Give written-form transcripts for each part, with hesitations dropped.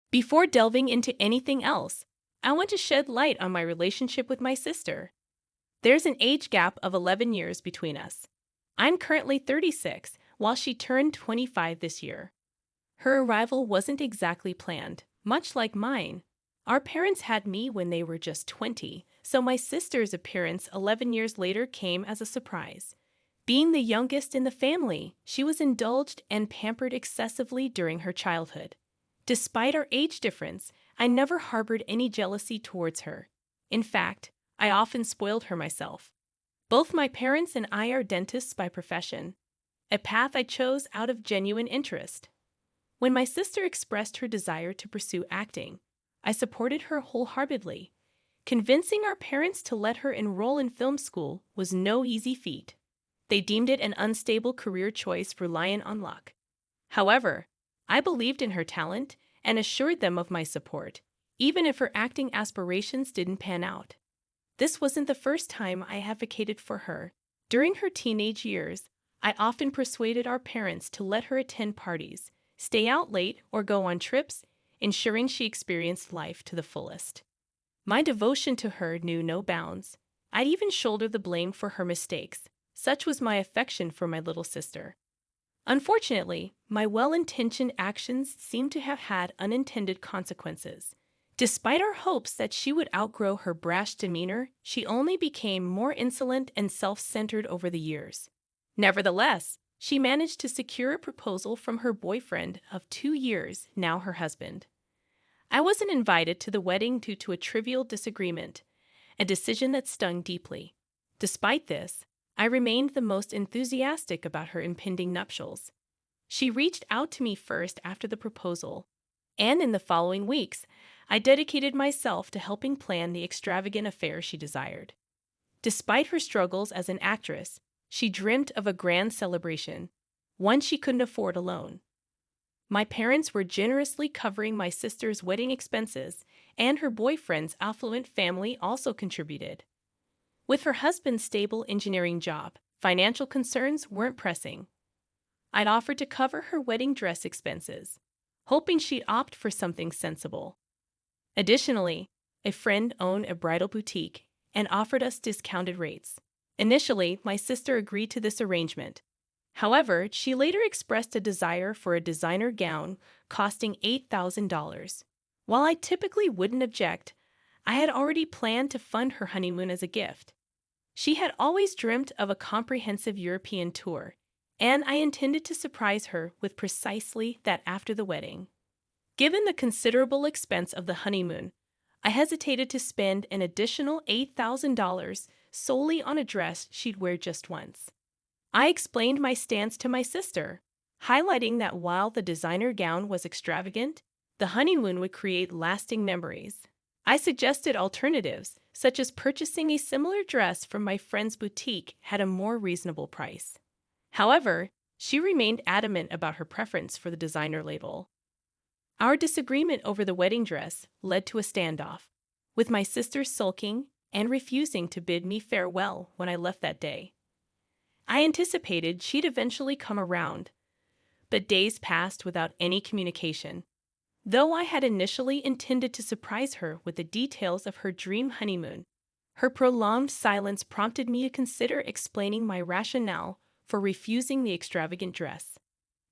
Before delving into anything else, I want to shed light on my relationship with my sister. There's an age gap of 11 years between us. I'm currently 36, while she turned 25 this year. Her arrival wasn't exactly planned, much like mine. Our parents had me when they were just 20, so my sister's appearance 11 years later came as a surprise. Being the youngest in the family, she was indulged and pampered excessively during her childhood. Despite our age difference, I never harbored any jealousy towards her. In fact, I often spoiled her myself. Both my parents and I are dentists by profession, a path I chose out of genuine interest. When my sister expressed her desire to pursue acting, I supported her wholeheartedly. Convincing our parents to let her enroll in film school was no easy feat. They deemed it an unstable career choice reliant on luck. However, I believed in her talent and assured them of my support, even if her acting aspirations didn't pan out. This wasn't the first time I advocated for her. During her teenage years, I often persuaded our parents to let her attend parties, stay out late, or go on trips, ensuring she experienced life to the fullest. My devotion to her knew no bounds. I'd even shoulder the blame for her mistakes. Such was my affection for my little sister. Unfortunately, my well-intentioned actions seemed to have had unintended consequences. Despite our hopes that she would outgrow her brash demeanor, she only became more insolent and self-centered over the years. Nevertheless, she managed to secure a proposal from her boyfriend of 2 years, now her husband. I wasn't invited to the wedding due to a trivial disagreement, a decision that stung deeply. Despite this, I remained the most enthusiastic about her impending nuptials. She reached out to me first after the proposal, and in the following weeks, I dedicated myself to helping plan the extravagant affair she desired. Despite her struggles as an actress, she dreamt of a grand celebration, one she couldn't afford alone. My parents were generously covering my sister's wedding expenses, and her boyfriend's affluent family also contributed. With her husband's stable engineering job, financial concerns weren't pressing. I'd offered to cover her wedding dress expenses, hoping she'd opt for something sensible. Additionally, a friend owned a bridal boutique and offered us discounted rates. Initially, my sister agreed to this arrangement. However, she later expressed a desire for a designer gown costing $8,000. While I typically wouldn't object, I had already planned to fund her honeymoon as a gift. She had always dreamt of a comprehensive European tour, and I intended to surprise her with precisely that after the wedding. Given the considerable expense of the honeymoon, I hesitated to spend an additional $8,000 solely on a dress she'd wear just once. I explained my stance to my sister, highlighting that while the designer gown was extravagant, the honeymoon would create lasting memories. I suggested alternatives, such as purchasing a similar dress from my friend's boutique at a more reasonable price. However, she remained adamant about her preference for the designer label. Our disagreement over the wedding dress led to a standoff, with my sister sulking and refusing to bid me farewell when I left that day. I anticipated she'd eventually come around, but days passed without any communication. Though I had initially intended to surprise her with the details of her dream honeymoon, her prolonged silence prompted me to consider explaining my rationale for refusing the extravagant dress.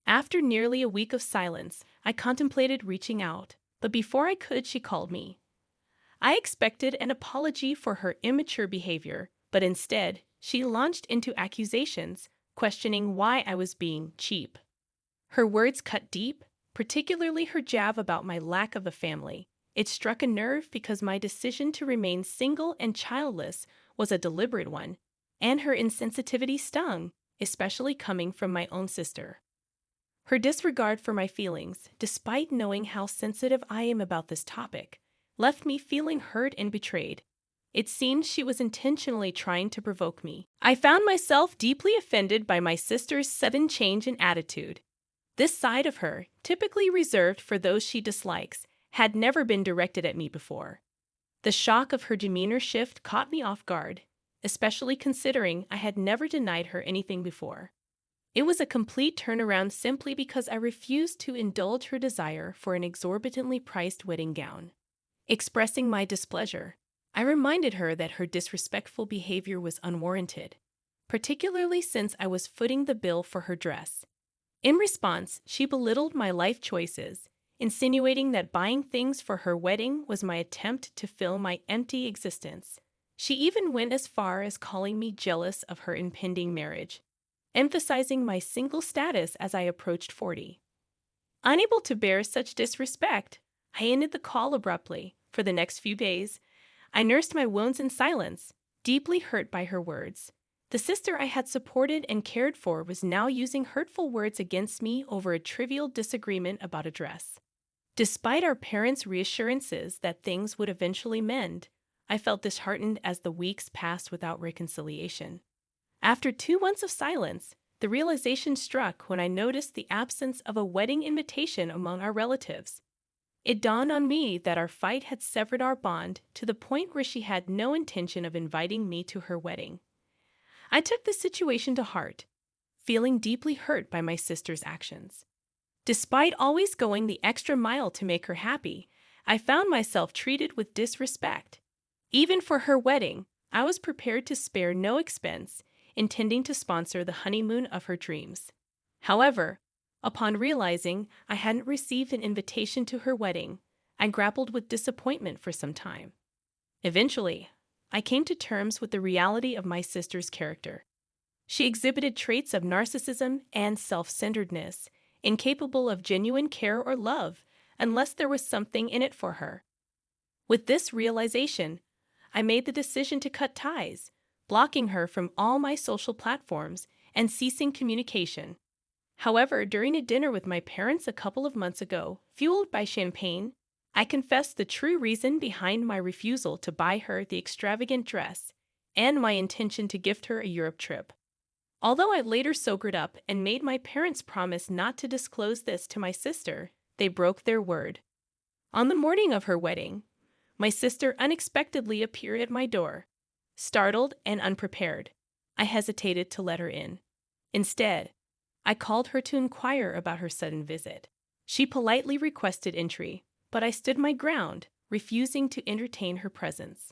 After nearly a week of silence, I contemplated reaching out, but before I could, she called me. I expected an apology for her immature behavior, but instead, she launched into accusations, questioning why I was being cheap. Her words cut deep, particularly her jab about my lack of a family. It struck a nerve because my decision to remain single and childless was a deliberate one, and her insensitivity stung, especially coming from my own sister. Her disregard for my feelings, despite knowing how sensitive I am about this topic, left me feeling hurt and betrayed. It seemed she was intentionally trying to provoke me. I found myself deeply offended by my sister's sudden change in attitude. This side of her, typically reserved for those she dislikes, had never been directed at me before. The shock of her demeanor shift caught me off guard, especially considering I had never denied her anything before. It was a complete turnaround simply because I refused to indulge her desire for an exorbitantly priced wedding gown. Expressing my displeasure, I reminded her that her disrespectful behavior was unwarranted, particularly since I was footing the bill for her dress. In response, she belittled my life choices, insinuating that buying things for her wedding was my attempt to fill my empty existence. She even went as far as calling me jealous of her impending marriage, emphasizing my single status as I approached 40. Unable to bear such disrespect, I ended the call abruptly. For the next few days, I nursed my wounds in silence, deeply hurt by her words. The sister I had supported and cared for was now using hurtful words against me over a trivial disagreement about a dress. Despite our parents' reassurances that things would eventually mend, I felt disheartened as the weeks passed without reconciliation. After 2 months of silence, the realization struck when I noticed the absence of a wedding invitation among our relatives. It dawned on me that our fight had severed our bond to the point where she had no intention of inviting me to her wedding. I took the situation to heart, feeling deeply hurt by my sister's actions. Despite always going the extra mile to make her happy, I found myself treated with disrespect. Even for her wedding, I was prepared to spare no expense, intending to sponsor the honeymoon of her dreams. However, upon realizing I hadn't received an invitation to her wedding, I grappled with disappointment for some time. Eventually, I came to terms with the reality of my sister's character. She exhibited traits of narcissism and self-centeredness, incapable of genuine care or love unless there was something in it for her. With this realization, I made the decision to cut ties, blocking her from all my social platforms and ceasing communication. However, during a dinner with my parents a couple of months ago, fueled by champagne, I confessed the true reason behind my refusal to buy her the extravagant dress and my intention to gift her a Europe trip. Although I later sobered up and made my parents promise not to disclose this to my sister, they broke their word. On the morning of her wedding, my sister unexpectedly appeared at my door. Startled and unprepared, I hesitated to let her in. Instead, I called her to inquire about her sudden visit. She politely requested entry, but I stood my ground, refusing to entertain her presence.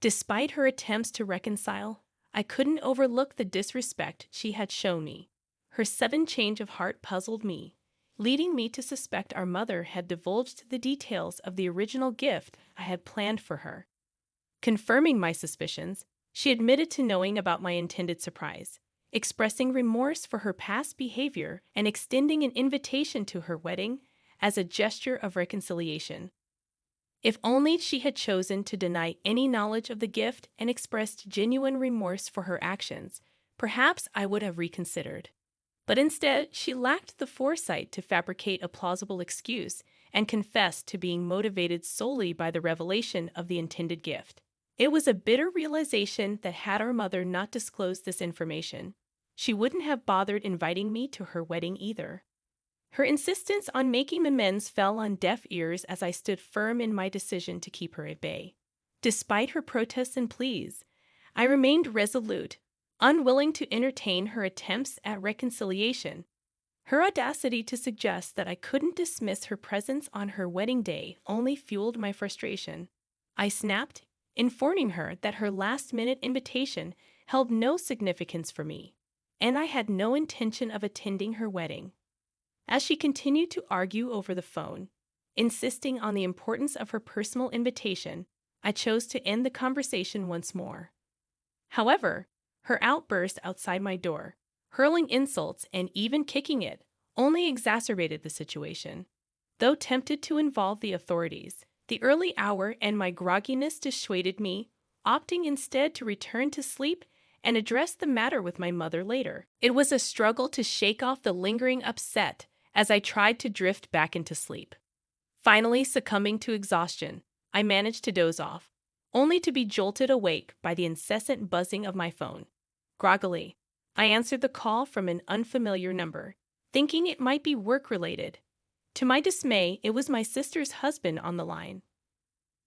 Despite her attempts to reconcile, I couldn't overlook the disrespect she had shown me. Her sudden change of heart puzzled me, leading me to suspect our mother had divulged the details of the original gift I had planned for her. Confirming my suspicions, she admitted to knowing about my intended surprise, expressing remorse for her past behavior and extending an invitation to her wedding as a gesture of reconciliation. If only she had chosen to deny any knowledge of the gift and expressed genuine remorse for her actions, perhaps I would have reconsidered. But instead, she lacked the foresight to fabricate a plausible excuse and confessed to being motivated solely by the revelation of the intended gift. It was a bitter realization that had our mother not disclosed this information, she wouldn't have bothered inviting me to her wedding either. Her insistence on making amends fell on deaf ears as I stood firm in my decision to keep her at bay. Despite her protests and pleas, I remained resolute, unwilling to entertain her attempts at reconciliation. Her audacity to suggest that I couldn't dismiss her presence on her wedding day only fueled my frustration. I snapped, informing her that her last-minute invitation held no significance for me, and I had no intention of attending her wedding. As she continued to argue over the phone, insisting on the importance of her personal invitation, I chose to end the conversation once more. However, her outburst outside my door, hurling insults and even kicking it, only exacerbated the situation. Though tempted to involve the authorities, the early hour and my grogginess dissuaded me, opting instead to return to sleep and address the matter with my mother later. It was a struggle to shake off the lingering upset as I tried to drift back into sleep. Finally, succumbing to exhaustion, I managed to doze off, only to be jolted awake by the incessant buzzing of my phone. Groggily, I answered the call from an unfamiliar number, thinking it might be work-related. To my dismay, it was my sister's husband on the line.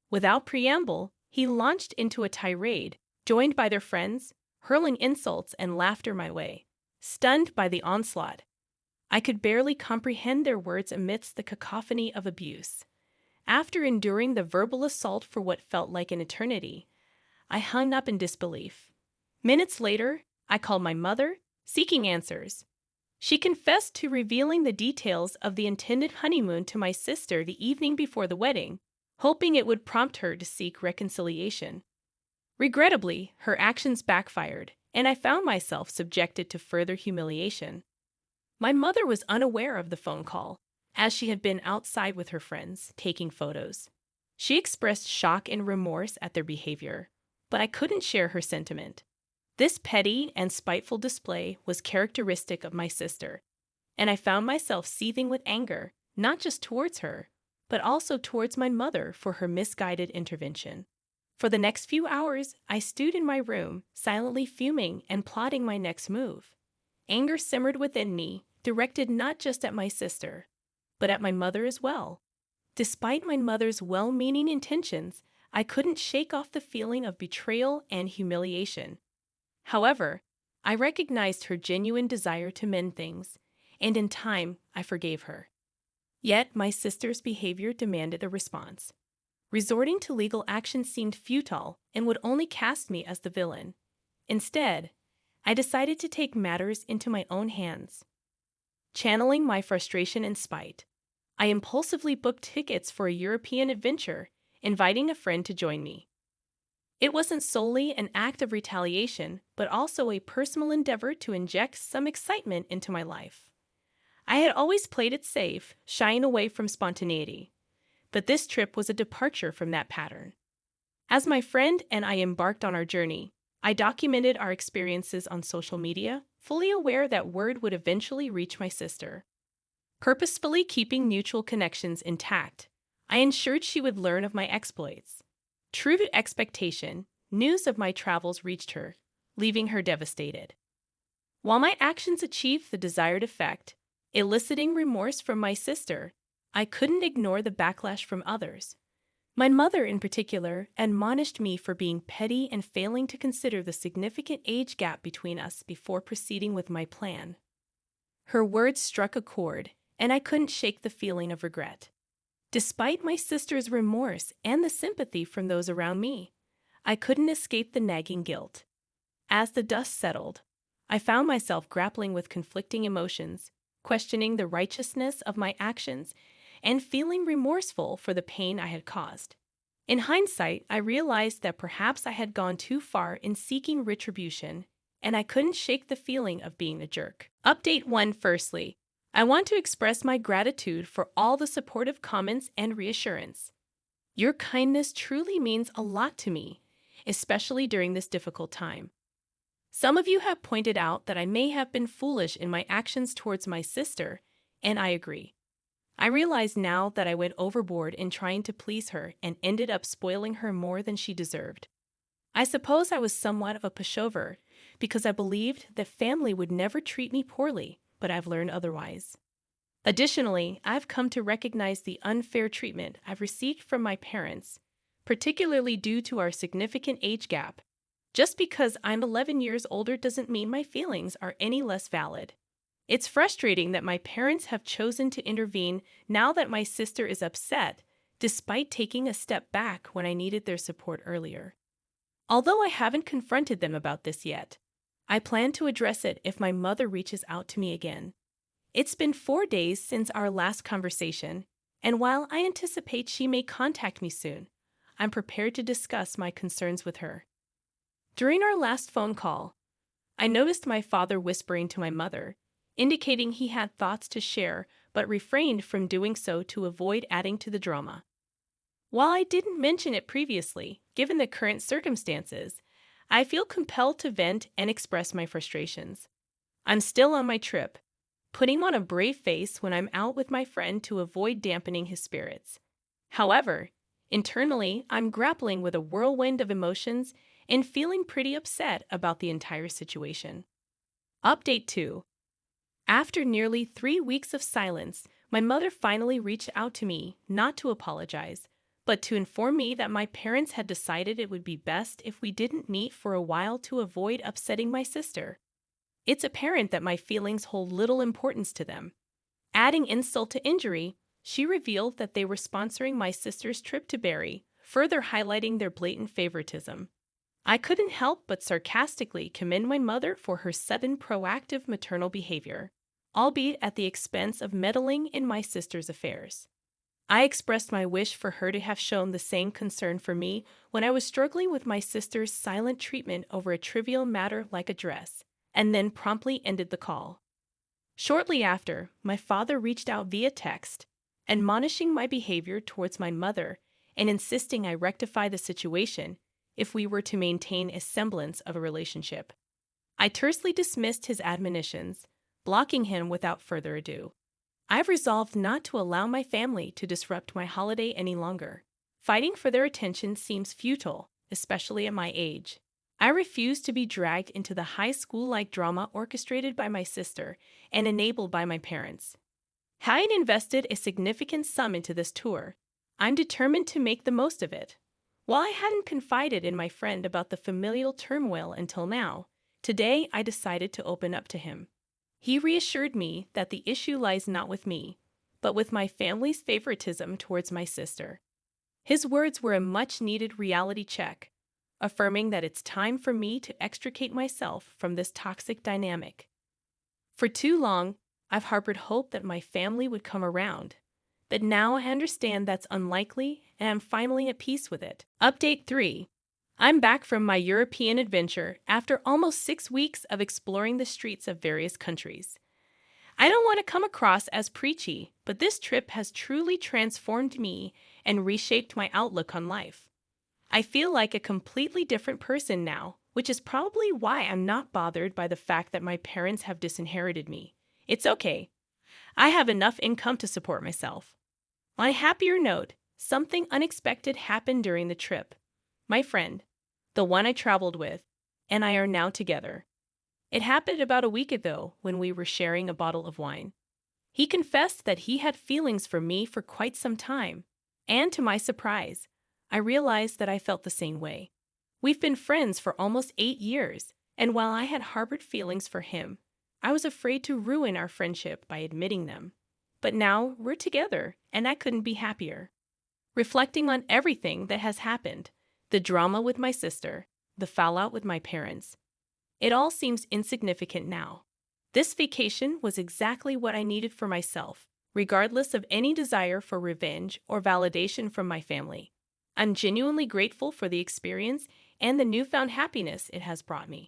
Without preamble, he launched into a tirade, joined by their friends, hurling insults and laughter my way. stunned by the onslaught. I could barely comprehend their words amidst the cacophony of abuse. After enduring the verbal assault for what felt like an eternity, I hung up in disbelief. Minutes later, I called my mother, seeking answers. She confessed to revealing the details of the intended honeymoon to my sister the evening before the wedding, hoping it would prompt her to seek reconciliation. Regrettably, her actions backfired, and I found myself subjected to further humiliation. My mother was unaware of the phone call, as she had been outside with her friends, taking photos. She expressed shock and remorse at their behavior, but I couldn't share her sentiment. This petty and spiteful display was characteristic of my sister, and I found myself seething with anger, not just towards her, but also towards my mother for her misguided intervention. For the next few hours, I stewed in my room, silently fuming and plotting my next move. Anger simmered within me, directed not just at my sister, but at my mother as well. Despite my mother's well-meaning intentions, I couldn't shake off the feeling of betrayal and humiliation. However, I recognized her genuine desire to mend things, and in time, I forgave her. Yet, my sister's behavior demanded a response. Resorting to legal action seemed futile and would only cast me as the villain. Instead, I decided to take matters into my own hands. Channeling my frustration and spite, I impulsively booked tickets for a European adventure, inviting a friend to join me. It wasn't solely an act of retaliation, but also a personal endeavor to inject some excitement into my life. I had always played it safe, shying away from spontaneity, but this trip was a departure from that pattern. As my friend and I embarked on our journey, I documented our experiences on social media, fully aware that word would eventually reach my sister. Purposefully keeping mutual connections intact, I ensured she would learn of my exploits. True to expectation, news of my travels reached her, leaving her devastated. While my actions achieved the desired effect, eliciting remorse from my sister, I couldn't ignore the backlash from others. My mother, in particular, admonished me for being petty and failing to consider the significant age gap between us before proceeding with my plan. Her words struck a chord, and I couldn't shake the feeling of regret. Despite my sister's remorse and the sympathy from those around me, I couldn't escape the nagging guilt. As the dust settled, I found myself grappling with conflicting emotions, questioning the righteousness of my actions, and feeling remorseful for the pain I had caused. In hindsight, I realized that perhaps I had gone too far in seeking retribution, and I couldn't shake the feeling of being a jerk. Update 1. Firstly, I want to express my gratitude for all the supportive comments and reassurance. Your kindness truly means a lot to me, especially during this difficult time. Some of you have pointed out that I may have been foolish in my actions towards my sister, and I agree. I realize now that I went overboard in trying to please her and ended up spoiling her more than she deserved. I suppose I was somewhat of a pushover because I believed that family would never treat me poorly, but I've learned otherwise. Additionally, I've come to recognize the unfair treatment I've received from my parents, particularly due to our significant age gap. Just because I'm 11 years older doesn't mean my feelings are any less valid. It's frustrating that my parents have chosen to intervene now that my sister is upset, despite taking a step back when I needed their support earlier. Although I haven't confronted them about this yet, I plan to address it if my mother reaches out to me again. It's been 4 days since our last conversation, and while I anticipate she may contact me soon, I'm prepared to discuss my concerns with her. During our last phone call, I noticed my father whispering to my mother, indicating he had thoughts to share but refrained from doing so to avoid adding to the drama. While I didn't mention it previously, given the current circumstances, I feel compelled to vent and express my frustrations. I'm still on my trip, putting on a brave face when I'm out with my friend to avoid dampening his spirits. However, internally, I'm grappling with a whirlwind of emotions and feeling pretty upset about the entire situation. Update 2. After nearly 3 weeks of silence, my mother finally reached out to me, not to apologize, but to inform me that my parents had decided it would be best if we didn't meet for a while to avoid upsetting my sister. it's apparent that my feelings hold little importance to them. Adding insult to injury, she revealed that they were sponsoring my sister's trip to Barrie, further highlighting their blatant favoritism. I couldn't help but sarcastically commend my mother for her sudden proactive maternal behavior, albeit at the expense of meddling in my sister's affairs. I expressed my wish for her to have shown the same concern for me when I was struggling with my sister's silent treatment over a trivial matter like a dress, and then promptly ended the call. Shortly after, my father reached out via text, admonishing my behavior towards my mother and insisting I rectify the situation if we were to maintain a semblance of a relationship. I tersely dismissed his admonitions, blocking him without further ado. I've resolved not to allow my family to disrupt my holiday any longer. Fighting for their attention seems futile, especially at my age. I refuse to be dragged into the high school-like drama orchestrated by my sister and enabled by my parents. Having invested a significant sum into this tour, I'm determined to make the most of it. While I hadn't confided in my friend about the familial turmoil until now, today I decided to open up to him. He reassured me that the issue lies not with me, but with my family's favoritism towards my sister. His words were a much-needed reality check, affirming that it's time for me to extricate myself from this toxic dynamic. For too long, I've harbored hope that my family would come around, but now I understand that's unlikely and I'm finally at peace with it. Update 3. I'm back from my European adventure after almost 6 weeks of exploring the streets of various countries. I don't want to come across as preachy, but this trip has truly transformed me and reshaped my outlook on life. I feel like a completely different person now, which is probably why I'm not bothered by the fact that my parents have disinherited me. It's okay. I have enough income to support myself. On a happier note, something unexpected happened during the trip. My friend, the one I traveled with, and I are now together. It happened about a week ago when we were sharing a bottle of wine. He confessed that he had feelings for me for quite some time, and to my surprise, I realized that I felt the same way. We've been friends for almost 8 years, and while I had harbored feelings for him, I was afraid to ruin our friendship by admitting them. But now we're together, and I couldn't be happier. Reflecting on everything that has happened, the drama with my sister, the fallout with my parents, it all seems insignificant now. This vacation was exactly what I needed for myself, regardless of any desire for revenge or validation from my family. I'm genuinely grateful for the experience and the newfound happiness it has brought me.